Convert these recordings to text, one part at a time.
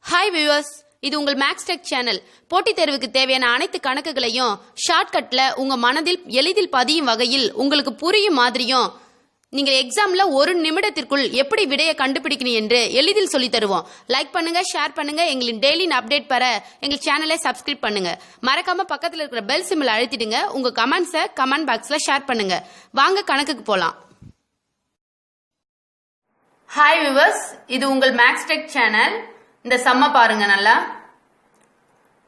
Hi viewers, இது உங்கள் maths tech channel. போட்டித் தேர்வுக்கு தேவையான அனைத்து கணக்குகளையும் ஷார்ட்கட்ல உங்க மனதில் எளிதில் பதியும் வகையில் உங்களுக்கு புரியும் மாதிரியும் நீங்கள் எக்ஸாம்ல ஒரு நிமிடத்திற்குள் எப்படி விடையை கண்டுபிடிக்கணும் என்று எளிதில் சொல்லி தருவோம். லைக் பண்ணுங்க, ஷேர் பண்ணுங்க. எங்களின் டெய்லி அப்டேட் பெற எங்கள் சேனலை சப்ஸ்கிரைப் பண்ணுங்க. மறக்காம பக்கத்தில் இருக்கிற பெல் சிம்பிள் அழுத்திடுங்க. உங்க கமெண்ட்ஸை கமெண்ட் பாக்ஸ்ல ஷேர் பண்ணுங்க. வாங்க கணக்குக்கு போலாம். ஹாய் வியூவர்ஸ், இது உங்கள் மேக்ஸ் டெக் சேனல். இந்த சம்ம பாருங்க நல்லா.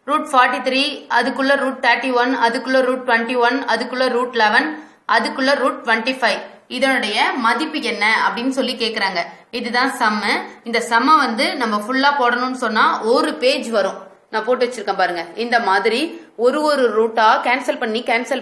√43, அதுக்குள்ள √31, அதுக்குள்ள √21, அதுக்குள்ள √11, அதுக்குள்ள √25. இதனுடைய மதிப்பு என்ன அப்படின்னு சொல்லி கேக்குறாங்க. இதுதான் சம்மு. இந்த சம்ம நம்ம ஃபுல்லா போடணும்னு சொன்னா ஒரு பேஜ் வரும். நான் போட்டு வச்சிருக்கேன் பாருங்க. இந்த மாதிரி ஒரு ரூட்டா கேன்சல்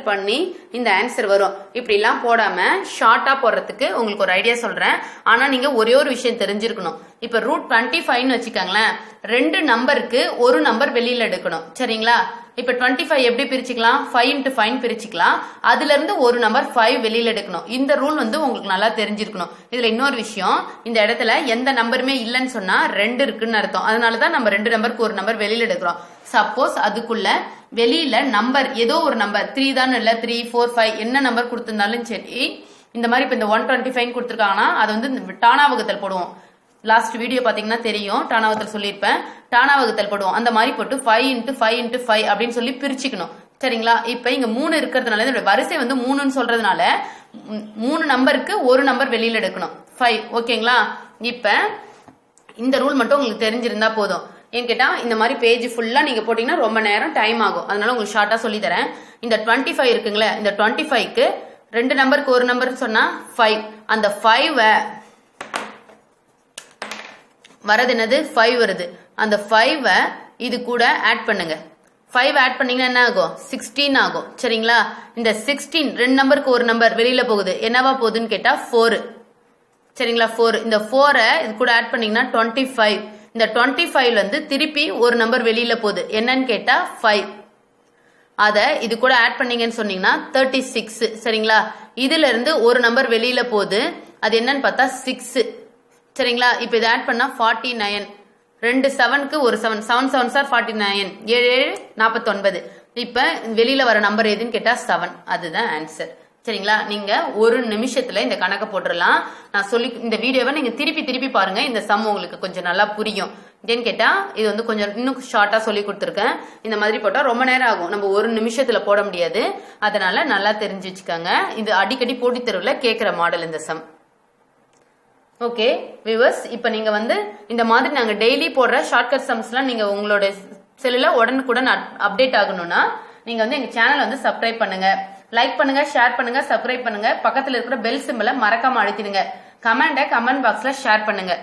பண்ணி இந்த ஆன்சர் வரும். இப்படி எல்லாம் போடாம ஷார்ட்டா போடுறதுக்கு உங்களுக்கு ஒரு ஐடியா சொல்றேன். ஆனா நீங்க ஒரே ஒரு விஷயம் தெரிஞ்சிருக்கணும். இப்ப √25 வச்சுக்கோங்களேன். 2 நம்பருக்கு ஒரு நம்பர் வெளியில எடுக்கணும். சரிங்களா? இப்ப 25 எப்படி பிரிச்சுக்கலாம்? 5 × 5 பிரிச்சுக்கலாம். அதுல இருந்து ஒரு நம்பர் 5 வெளியில எடுக்கணும். இந்த ரூல் உங்களுக்கு நல்லா தெரிஞ்சிருக்கணும். இதுல இன்னொரு விஷயம், இந்த இடத்துல எந்த நம்பருமே இல்லைன்னு சொன்னா 2 இருக்குன்னு அர்த்தம். அதனாலதான் நம்ம 2 நம்பருக்கு ஒரு நம்பர் வெளியில எடுக்கிறோம். சப்போஸ் அதுக்குள்ள வெளியில நம்பர் ஏதோ ஒரு நம்பர் 3 தான் இல்ல 3, 4, 5 என்ன நம்பர் கொடுத்திருந்தாலும் சரி, இந்த மாதிரி இப்ப இந்த 125 கொடுத்திருக்காங்கன்னா அது டானா வகுத்தல் போடுவோம். லாஸ்ட் வீடியோ பாத்தீங்கன்னா தெரியும், டானா வகுத்தல் சொல்லியிருப்பேன். டானா வகுத்தல் போடுவோம். அந்த மாதிரி போட்டு 5 × 5 × 5 அப்படின்னு சொல்லி பிரிச்சுக்கணும். சரிங்களா? இப்ப இங்க 3 இருக்கிறதுனால இந்த வரிசை 3ன்னு சொல்றதுனால 3 நம்பருக்கு ஒரு நம்பர் வெளியில எடுக்கணும். 5. ஓகேங்களா? இப்ப இந்த ரூல் மட்டும் உங்களுக்கு தெரிஞ்சிருந்தா போதும். ஏன்னு கேட்டா இந்த மாதிரி பேஜ் ஃபுல்லா நீங்க போட்டீங்கன்னா ரொம்ப நேரம் டைம் ஆகும். அதனால உங்களுக்கு ஷார்ட்டா சொல்லி தரேன். இந்த 25 இருக்குங்களே, இந்த 25க்கு 2 நம்பருக்கு ஒரு நம்பர் சொன்னா 5. அந்த 5 வரது என்னது? 5 வருது. அந்த 5 இது கூட ஆட் பண்ணுங்க. 5 ஆட் பண்ணீங்கன்னா என்ன ஆகும்? 16 ஆகும். சரிங்களா? இந்த 16 2 நம்பருக்கு ஒரு நம்பர் வெளியில போகுது. என்னவா போகுதுன்னு கேட்டா 4. சரிங்களா? 4. இந்த 4 இது கூட ஆட் பண்ணீங்கன்னா 25. இந்த 25 திருப்பி ஒரு நம்பர் வெளியில போகுது. என்னன்னு கேட்டா 5. அத இது கூட ஆட் பண்ணீங்கன்னு சொன்னீங்கன்னா 36. சரிங்களா? இதுல இருந்து ஒரு நம்பர் வெளியில போகுது. அது என்னன்னு பார்த்தா 6. சரிங்களா? இப்ப இதை ஆட் பண்ணா 49. 2 7க்கு ஒரு 7. 7 7s are 49. 7 7 49. இப்ப வெளியில வர நம்பர் எதுன்னு கேட்டா 7. அதுதான் ஆன்சர். சரிங்களா? நீங்க ஒரு நிமிஷத்துல இந்த கணக்கை போட்டுடலாம். நான் சொல்லி இந்த வீடியோவை நீங்க திருப்பி பாருங்க. இந்த சம் உங்களுக்கு கொஞ்சம் நல்லா புரியும். ஏன்னு கேட்டா இது கொஞ்சம் இன்னும் ஷார்ட்டா சொல்லி கொடுத்துருக்கேன். இந்த மாதிரி போட்டா ரொம்ப நேரம் ஆகும். நம்ம ஒரு நிமிஷத்துல போட முடியாது. அதனால நல்லா தெரிஞ்சு வச்சுக்கோங்க. இது அடிக்கடி போட்டித் தேர்வுல கேட்கிற மாடல் இந்த சம். ஓகே வியூவர்ஸ், இப்ப நீங்க இந்த மாதிரி நாங்க டெய்லி போடுற ஷார்ட்கட் சம்ஸ்லாம் நீங்க உங்களோட செல்லுல உடனுக்குடன் அப்டேட் ஆகணும்னா நீங்க எங்க சேனல் சப்ஸ்கிரைப் பண்ணுங்க. லைக் பண்ணுங்க, ஷேர் பண்ணுங்க, சப்ஸ்கிரைப் பண்ணுங்க. பக்கத்துல இருக்கிற பெல் சிம்பலை மறக்காம அழுத்திடுங்க. கமெண்ட் பாக்ஸ்ல ஷேர் பண்ணுங்க.